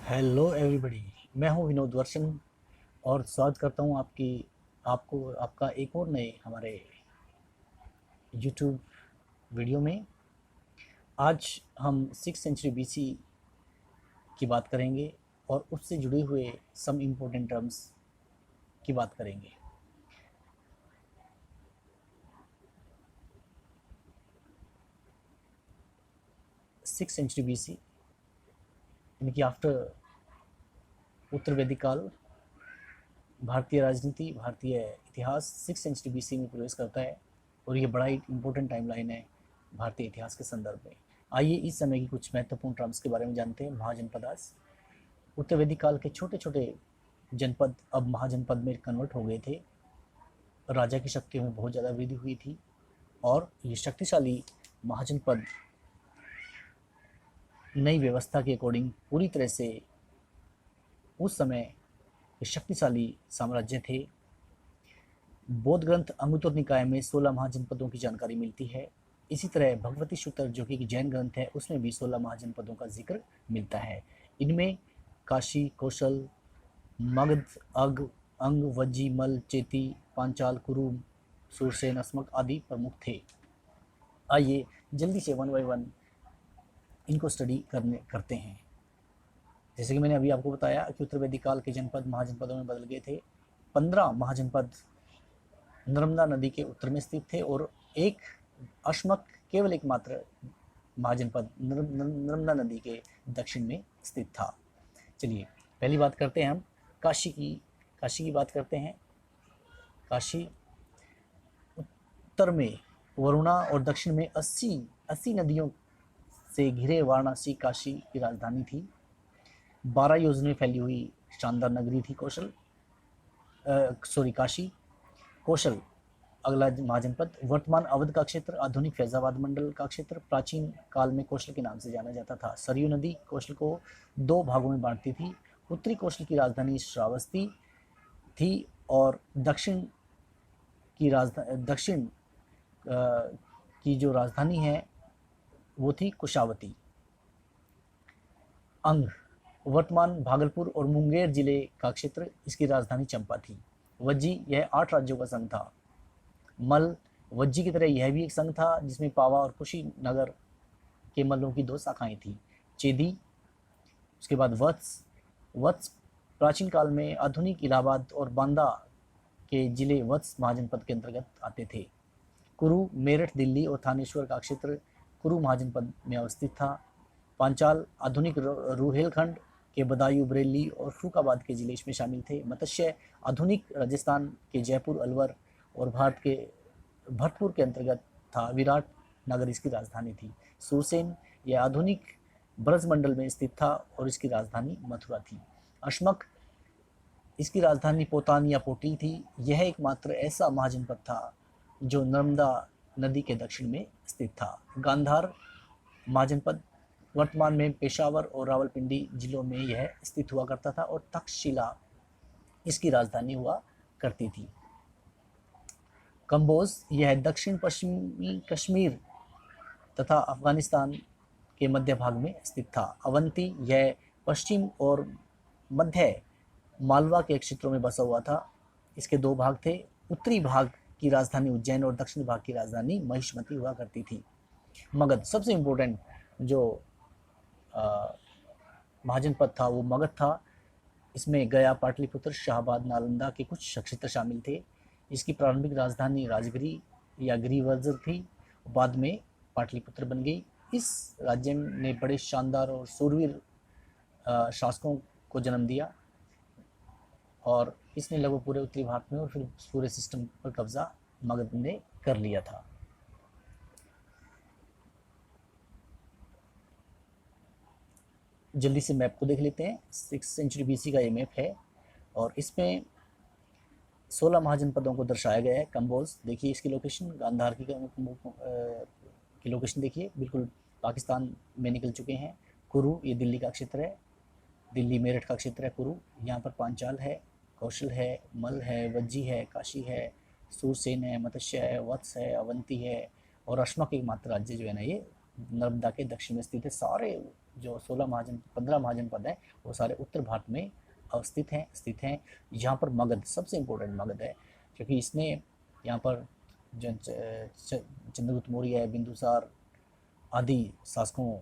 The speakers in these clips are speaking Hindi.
Hello everybody. मैं हूं विनोद वर्षन और स्वागत करता हूं आपका एक और नए हमारे यूट्यूब वीडियो में। आज हम 6th सेंचुरी बीसी की बात करेंगे और उससे जुड़े हुए सम इम्पोर्टेंट टर्म्स की बात करेंगे। सिक्स सेंचुरी बीसी यानी कि आफ्टर उत्तर वैदिक काल, भारतीय राजनीति, भारतीय इतिहास 6th सेंचुरी बीसी में प्रवेश करता है और ये बड़ा ही इम्पोर्टेंट टाइमलाइन है भारतीय इतिहास के संदर्भ में। आइए इस समय की कुछ महत्वपूर्ण टर्म्स के बारे में जानते हैं। महाजनपदास, उत्तर वैदिक काल के छोटे छोटे जनपद अब महाजनपद में कन्वर्ट हो गए थे। राजा की शक्तियों में बहुत ज़्यादा वृद्धि हुई थी और ये शक्तिशाली महाजनपद नई व्यवस्था के अकॉर्डिंग पूरी तरह से उस समय शक्तिशाली साम्राज्य थे। बौद्ध ग्रंथ अंगुत्तर निकाय में 16 महाजनपदों की जानकारी मिलती है। इसी तरह भगवती सूत्र जो कि जैन ग्रंथ है उसमें भी 16 महाजनपदों का जिक्र मिलता है। इनमें काशी, कौशल, मगध, अग, अंग, वज्जी, मल, चेती, पांचाल, कुरु, सूरसेन, अस्मक आदि प्रमुख थे। आइए जल्दी से वन बाय वन इनको स्टडी करते हैं। जैसे कि मैंने अभी आपको बताया कि उत्तर वैदिक काल के जनपद महाजनपदों में बदल गए थे। 15 महाजनपद नर्मदा नदी के उत्तर में स्थित थे और एक अश्मक केवल एकमात्र महाजनपद नर्मदा नदी के दक्षिण में स्थित था। चलिए पहली बात करते हैं हम काशी की बात करते हैं। काशी उत्तर में वरुणा और दक्षिण में 80 नदियों से घिरे वाराणसी काशी की राजधानी थी। 12 योजनों में फैली हुई शानदार नगरी थी काशी। कौशल अगला महाजनपद, वर्तमान अवध का क्षेत्र, आधुनिक फैजाबाद मंडल का क्षेत्र, प्राचीन काल में कौशल के नाम से जाना जाता था। सरयू नदी कौशल को 2 भागों में बांटती थी। उत्तरी कौशल की राजधानी श्रावस्ती थी और दक्षिण की जो राजधानी है वो थी कुशावती। अंग वर्तमान भागलपुर और मुंगेर जिले का क्षेत्र, इसकी राजधानी चंपा थी। वज्जी यह 8 राज्यों का संघ था। मल वज्जी की तरह यह भी एक संघ था जिसमें पावा और कुशीनगर के मल्लों की 2 शाखाएं थी। चेदी, उसके बाद वत्स प्राचीन काल में आधुनिक इलाहाबाद और बांदा के जिले वत्स महाजनपद के अंतर्गत आते थे। कुरु मेरठ, दिल्ली और थानेश्वर का क्षेत्र कुरु महाजनपद में अवस्थित था। पांचाल आधुनिक रूहेलखंड के बदायूं, बरेली और फरुखाबाद के जिले इसमें शामिल थे। मत्स्य आधुनिक राजस्थान के जयपुर, अलवर और भारत के भरतपुर के अंतर्गत था। विराट नगर इसकी राजधानी थी। सूरसेन यह आधुनिक ब्रजमंडल में स्थित था और इसकी राजधानी मथुरा थी। अश्मक इसकी राजधानी पोतान या पोटी थी। यह एकमात्र ऐसा महाजनपद था जो नर्मदा नदी के दक्षिण में स्थित था। गांधार महाजनपद वर्तमान में पेशावर और रावलपिंडी जिलों में यह स्थित हुआ करता था और तक्षशिला इसकी राजधानी हुआ करती थी। कंबोज यह दक्षिण पश्चिमी कश्मीर तथा अफगानिस्तान के मध्य भाग में स्थित था। अवंती यह पश्चिम और मध्य मालवा के क्षेत्रों में बसा हुआ था। इसके 2 भाग थे। उत्तरी भाग की राजधानी उज्जैन और दक्षिणी भाग की राजधानी महिष्मती हुआ करती थी। मगध सबसे इम्पोर्टेंट जो महाजनपद था वो मगध था। इसमें गया, पाटलिपुत्र, शाहबाद, नालंदा के कुछ क्षेत्र शामिल थे। इसकी प्रारंभिक राजधानी राजगिरी या गिरिवर्जर थी, बाद में पाटलिपुत्र बन गई। इस राज्य ने बड़े शानदार और सूरवीर शासकों को जन्म दिया और इसने लगभग पूरे उत्तरी भारत में और फिर पूरे सिस्टम पर कब्जा मगध ने कर लिया था। जल्दी से मैप को देख लेते हैं। 6th सेंचुरी बीसी का ये मैप है और इसमें 16 महाजनपदों को दर्शाया गया है। कंबोज देखिए इसकी लोकेशन, गांधार की लोकेशन देखिए, बिल्कुल पाकिस्तान में निकल चुके हैं। कुरु ये दिल्ली का क्षेत्र है, दिल्ली मेरठ का क्षेत्र है कुरु। यहाँ पर पांचाल है, कौशल है, मल है, वज्जी है, काशी है, सूरसेन है, मत्स्य है, वत्स है, अवंती है और अश्मक एकमात्र राज्य जो है ना ये नर्मदा के दक्षिण में स्थित है। सारे जो 15 महाजनपद हैं वो सारे उत्तर भारत में स्थित हैं। यहाँ पर मगध सबसे इम्पोर्टेंट मगध है, क्योंकि इसने यहाँ पर चंद्रगुप्त मौर्य, बिंदुसार आदि शासकों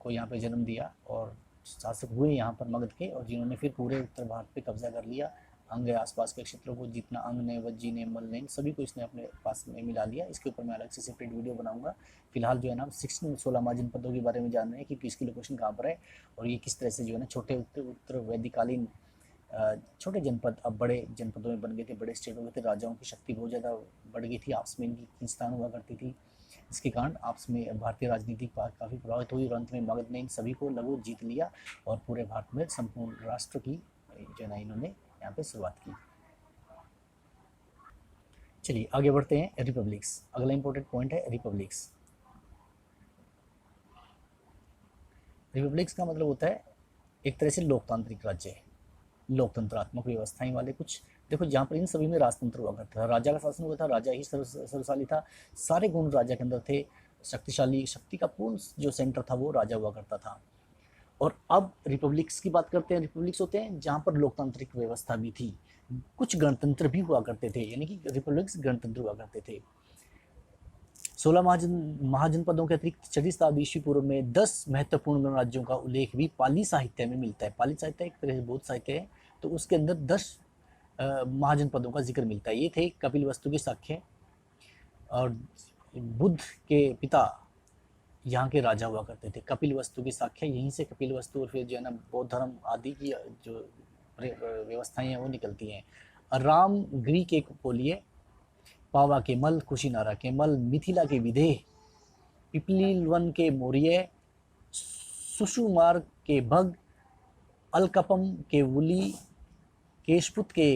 को यहाँ पे जन्म दिया और शासक हुए यहाँ पर मगध के, और जिन्होंने फिर पूरे उत्तर भारत पे कब्जा कर लिया। अंग आसपास के क्षेत्रों को, जितना अंग ने, वज्जी ने, मल ने, सभी को इसने अपने पास में मिला लिया। इसके ऊपर मैं अलग से सेपरेट वीडियो बनाऊंगा। फिलहाल जो है ना 16 महाजनपदों के बारे में जान रहे हैं कि किसकी लोकेशन कहाँ पर है और ये किस तरह से जो है ना छोटे उत्तर वैदिकालीन छोटे जनपद अब बड़े जनपदों में बन गए थे, बड़े स्टेट हो गए थे। राजाओं की शक्ति बहुत ज़्यादा बढ़ गई थी, आपस में इनकी खींचतान हुआ करती थी। इसके कारण आपस में भारतीय राजनीति काफ़ी प्रभावित हुई और अंत में मगध ने इन सभी को लगभग जीत लिया और पूरे भारत में संपूर्ण राष्ट्र की जो है ना इन्होंने यहाँ पे शुरुआत की। चलिए आगे बढ़ते हैं। रिपब्लिक्स, अगला इंपॉर्टेंट पॉइंट है रिपब्लिक्स। रिपब्लिक्स का मतलब होता है एक तरह से लोकतांत्रिक राज्य, लोकतंत्रात्मक व्यवस्थाएं वाले कुछ। देखो जहाँ पर इन सभी में राजतंत्र हुआ करता था, राजा का शासन हुआ था, राजा ही सर्वशाली था, सारे गुण राजा के अंदर थे, शक्तिशाली, शक्ति का पूर्ण जो सेंटर था वो राजा हुआ करता था। और अब रिपब्लिक्स की बात करते हैं। रिपब्लिक्स होते हैं जहाँ पर लोकतांत्रिक व्यवस्था भी थी, कुछ गणतंत्र भी हुआ करते थे, यानी कि रिपब्लिक्स गणतंत्र हुआ करते थे। 16 महाजनपदों के अतिरिक्त 6वीं शताब्दी ईस्वी पूर्व में 10 महत्वपूर्ण गणराज्यों का उल्लेख भी पाली साहित्य में मिलता है। पाली साहित्य एक तरह से बौद्ध साहित्य है, तो उसके अंदर 10 महाजनपदों का जिक्र मिलता है। ये थे कपिलवस्तु के साक्ष्य और बुद्ध के पिता यहाँ के राजा हुआ करते थे। कपिलवस्तु के साक्ष्य, यहीं से कपिलवस्तु और फिर जो है ना बौद्ध धर्म आदि की जो व्यवस्थाएं हैं वो निकलती हैं। रामगिरी के कोलिये, पावा के मल, कुशीनारा के मल, मिथिला के विदेह, पिपलीवन के मौर्य, सुषुमार के भग, अलकपम के वुली, केशपुत के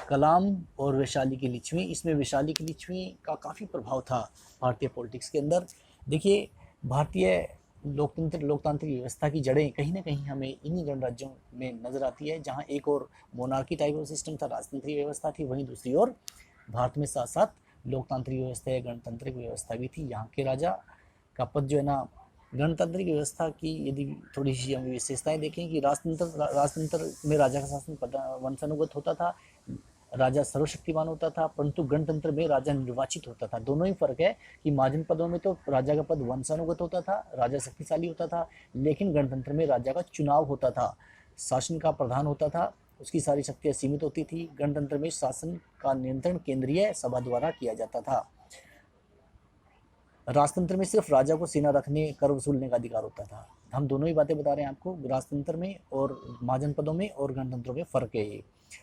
कलाम और वैशाली की लिच्छवी। इसमें वैशाली की लिच्छवी का काफ़ी प्रभाव था भारतीय पॉलिटिक्स के अंदर। देखिए भारतीय लोकतांत्रिक व्यवस्था की जड़ें कहीं ना कहीं हमें इन्हीं गणराज्यों में नज़र आती है, जहां एक और मोनार्की टाइप ऑफ सिस्टम था, राजतंत्रीय व्यवस्था थी, वहीं दूसरी ओर भारत में साथ साथ लोकतांत्रिक व्यवस्था या गणतांत्रिक व्यवस्था भी थी। यहाँ के राजा का पद जो है ना, गणतांत्रिक व्यवस्था की यदि थोड़ी सी हम विशेषताएं देखें कि राजतंत्र में राजा का शासन वंशानुगत होता था, राजा सर्वशक्तिमान होता था, परंतु गणतंत्र में राजा निर्वाचित होता था। दोनों ही फर्क है कि महाजनपदों में तो राजा का पद वंशानुगत होता था, राजा शक्तिशाली होता था, लेकिन गणतंत्र में राजा का चुनाव होता था, शासन का प्रधान होता था, उसकी सारी शक्तियाँ सीमित होती थी। गणतंत्र में शासन का नियंत्रण केंद्रीय सभा द्वारा किया जाता था। राजतंत्र में सिर्फ राजा को सेना रखने, कर वसूलने का अधिकार होता था। हम दोनों ही बातें बता रहे हैं आपको, राजतंत्र में और महाजनपदों में और गणतंत्रों में फ़र्क है ये।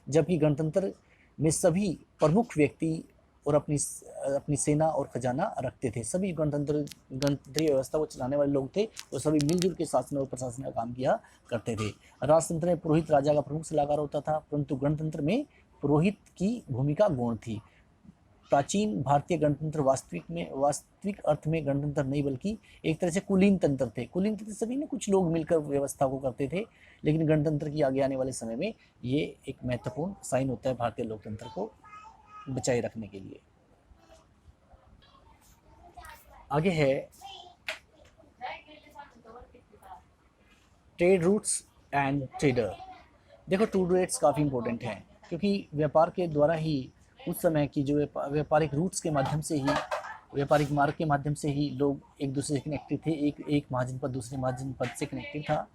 जबकि गणतंत्र में सभी प्रमुख व्यक्ति और अपनी सेना और खजाना रखते थे। सभी गणतंत्रीय व्यवस्था को चलाने वाले लोग थे, वो सभी मिलजुल के शासन और प्रशासन का काम किया करते थे। राजतंत्र में पुरोहित राजा का प्रमुख सलाहकार होता था, परंतु गणतंत्र में पुरोहित की भूमिका गौण थी। प्राचीन भारतीय गणतंत्र वास्तविक अर्थ में गणतंत्र नहीं बल्कि एक तरह से कुलीन तंत्र थे। कुलीन तंत्र सभी ने कुछ लोग मिलकर व्यवस्था को करते थे, लेकिन गणतंत्र की आगे आने वाले समय में ये एक महत्वपूर्ण साइन होता है भारतीय लोकतंत्र को बचाए रखने के लिए। आगे है ट्रेड रूट्स एंड ट्रेडर। देखो ट्रेड रूट्स काफ़ी इंपॉर्टेंट हैं, क्योंकि व्यापार के द्वारा ही उस समय की जो व्यापारिक रूट्स के माध्यम से ही, व्यापारिक मार्ग के माध्यम से ही लोग एक दूसरे से कनेक्टेड थे। एक महाजनपद दूसरे महाजनपद से कनेक्टेड था,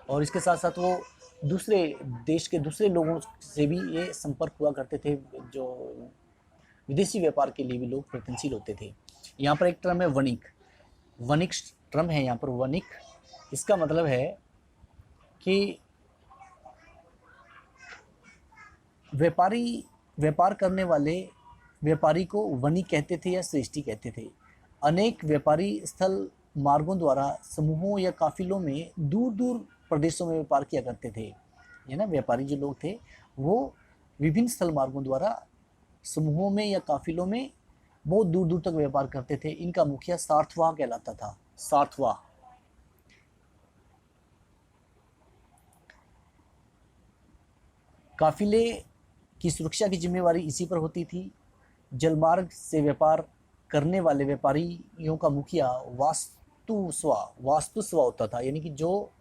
और इसके साथ साथ वो दूसरे देश के दूसरे लोगों से भी ये संपर्क हुआ करते थे। जो विदेशी व्यापार के लिए भी लोग प्रयत्नशील होते थे। यहाँ पर एक टर्म है वणिक, वणिक टर्म है यहाँ पर वणिक। इसका मतलब है कि व्यापार करने वाले व्यापारी को वणिक कहते थे या श्रेष्ठी कहते थे। अनेक व्यापारी स्थल मार्गों द्वारा समूहों या काफिलों में दूर दूर प्रदेशों में व्यापार किया करते थे। ये ना व्यापारी जो लोग थे वो विभिन्न स्थल मार्गों द्वारा समूहों में या काफिलों में बहुत दूर दूर तक व्यापार करते थे। इनका मुखिया सार्थवाह कहलाता था। सार्थवाह काफिले की सुरक्षा की जिम्मेवारी इसी पर होती थी। जलमार्ग से व्यापार करने वाले व्यापारियों का मुखिया वास्तुस्वा होता था, यानी कि जो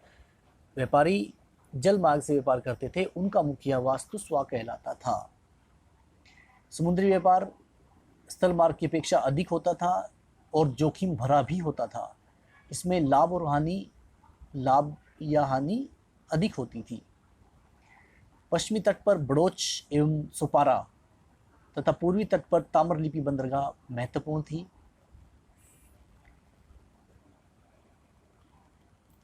व्यापारी जल मार्ग से व्यापार करते थे उनका मुखिया वास्तुस्वा कहलाता था। समुद्री व्यापार स्थल मार्ग की अपेक्षा अधिक होता था और जोखिम भरा भी होता था। इसमें लाभ या हानि अधिक होती थी। पश्चिमी तट पर बड़ोच एवं सोपारा तथा पूर्वी तट पर ताम्रलिप्ति बंदरगाह महत्वपूर्ण थी।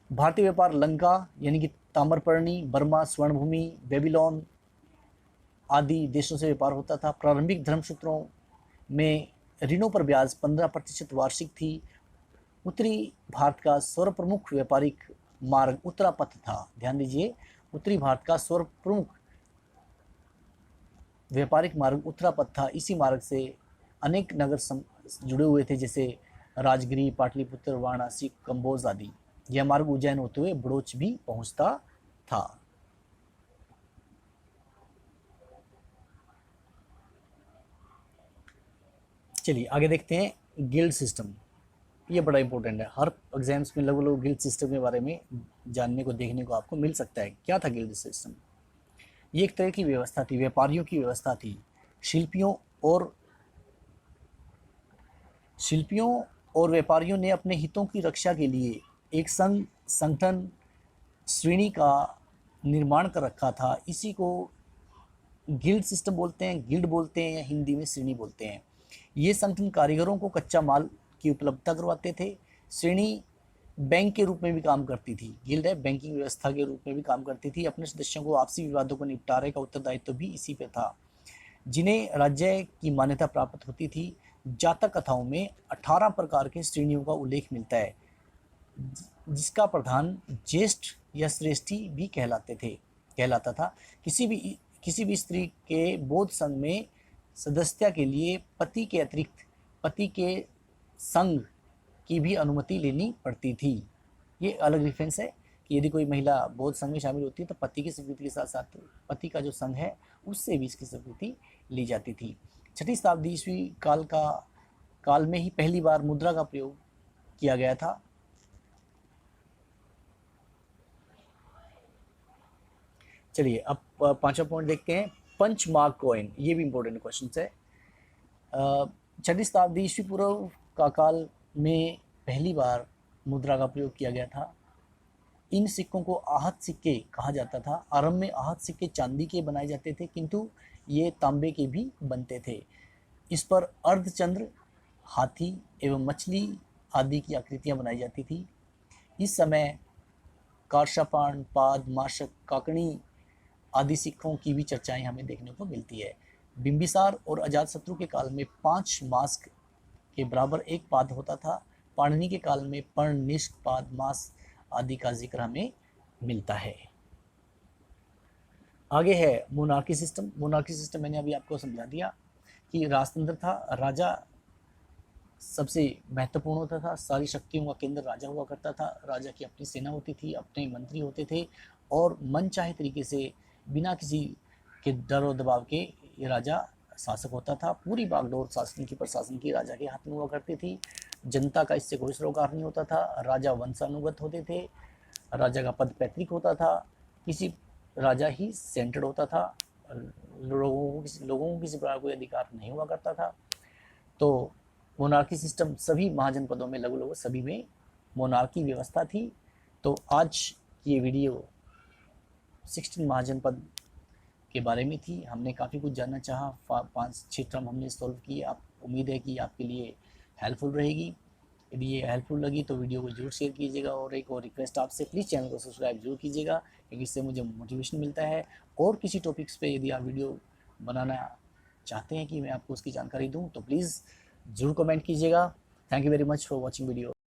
भारतीय व्यापार लंका यानी कि ताम्रपर्णी, बर्मा, स्वर्णभूमि, बेबीलोन आदि देशों से व्यापार होता था। प्रारंभिक धर्मसूत्रों में ऋणों पर ब्याज 15% वार्षिक थी। उत्तरी भारत का सर्वप्रमुख व्यापारिक मार्ग उत्तरापथ था। ध्यान दीजिए, उत्तरी भारत का सर्वप्रमुख व्यापारिक मार्ग उत्तरापथ था। इसी मार्ग से अनेक नगर जुड़े हुए थे, जैसे राजगिरी, पाटलिपुत्र, वाराणसी, कंबोज आदि। यह मार्ग उज्जैन होते हुए बड़ोच भी पहुंचता था। चलिए आगे देखते हैं गिल्ड सिस्टम। ये बड़ा इंपॉर्टेंट है, हर एग्जाम्स में लगभग गिल्ड सिस्टम के बारे में जानने को देखने को आपको मिल सकता है। क्या था गिल्ड सिस्टम? ये एक तरह की व्यवस्था थी, व्यापारियों की व्यवस्था थी। शिल्पियों और व्यापारियों ने अपने हितों की रक्षा के लिए एक संगठन श्रेणी का निर्माण कर रखा था। इसी को गिल्ड सिस्टम बोलते हैं, गिल्ड बोलते हैं या हिंदी में श्रेणी बोलते हैं। ये संगठन कारीगरों को कच्चा माल की उपलब्धता करवाते थे। श्रेणी बैंक के रूप में भी काम करती थी। गिल्ड है बैंकिंग व्यवस्था के रूप में भी काम करती थी। अपने सदस्यों को आपसी विवादों को निपटारे का उत्तरदायित्व भी इसी पे था। जिन्हें राज्य की मान्यता प्राप्त होती थी। जातक कथाओं में 18 प्रकार के श्रेणियों का उल्लेख मिलता है, जिसका प्रधान ज्येष्ठ या श्रेष्ठी भी कहलाता था। किसी भी स्त्री के बौद्ध संघ में सदस्यता के लिए पति के अतिरिक्त पति के संघ की भी अनुमति लेनी पड़ती थी। ये अलग रेफरेंस है कि यदि कोई महिला बौद्ध संघ में शामिल होती है तो पति की स्वीकृति के साथ साथ पति का जो संघ है उससे भी इसकी स्वीकृति ली जाती थी। 6वीं शताब्दी ईस्वी काल में ही पहली बार मुद्रा का प्रयोग किया गया था। चलिए अब 5वां पॉइंट देखते हैं, पंच मार्क कॉइन। ये भी इंपॉर्टेंट क्वेश्चन है। 6वीं शताब्दी ईस्वी पूर्व का काल में पहली बार मुद्रा का प्रयोग किया गया था। इन सिक्कों को आहत सिक्के कहा जाता था। आरंभ में आहत सिक्के चांदी के बनाए जाते थे, किंतु ये तांबे के भी बनते थे। इस पर अर्धचंद्र, हाथी एवं मछली आदि की आकृतियां बनाई जाती थी। इस समय कारशापान, पाद, माशक, काकणी आदि सिक्कों की भी चर्चाएं हमें देखने को मिलती है। बिंबिसार और अजातशत्रु के काल में 5 मास्क के बराबर एक पाद होता था। पाणिनि के काल में पर्ण, निष्क, पाद, मास आदि का जिक्र हमें मिलता है। आगे है मोनार्की सिस्टम। मोनार्की सिस्टम मैंने अभी आपको समझा दिया कि राजतंत्र था। राजा सबसे महत्वपूर्ण होता था। सारी शक्तियों का केंद्र राजा हुआ करता था। राजा की अपनी सेना होती थी, अपने मंत्री होते थे और मनचाहे तरीके से बिना किसी के डर और दबाव के ये राजा शासक होता था। पूरी बागडोर शासन की, प्रशासन की राजा के हाथ में हुआ करती थी। जनता का इससे कोई सरोकार नहीं होता था। राजा वंशानुगत होते थे। राजा का पद पैतृक होता था। किसी राजा ही सेंटर्ड होता था। लोगों को किसी प्रकार कोई अधिकार नहीं हुआ करता था। तो मोनार्की सिस्टम सभी महाजनपदों में लगभग सभी में मोनार्की व्यवस्था थी। तो आज ये वीडियो 16 महाजनपद के बारे में थी। हमने काफ़ी कुछ जानना चाहा। 5-6 टर्म हमने सॉल्व किए। आप उम्मीद है कि आपके लिए हेल्पफुल रहेगी। यदि ये हेल्पफुल लगी तो वीडियो को जरूर शेयर कीजिएगा। और एक और रिक्वेस्ट आपसे, प्लीज़ चैनल को सब्सक्राइब जरूर कीजिएगा, क्योंकि इससे मुझे मोटिवेशन मिलता है। और किसी टॉपिक्स पे यदि आप वीडियो बनाना चाहते हैं कि मैं आपको उसकी जानकारी दूँ तो प्लीज़ ज़रूर कमेंट कीजिएगा। Thank you very much for watching video.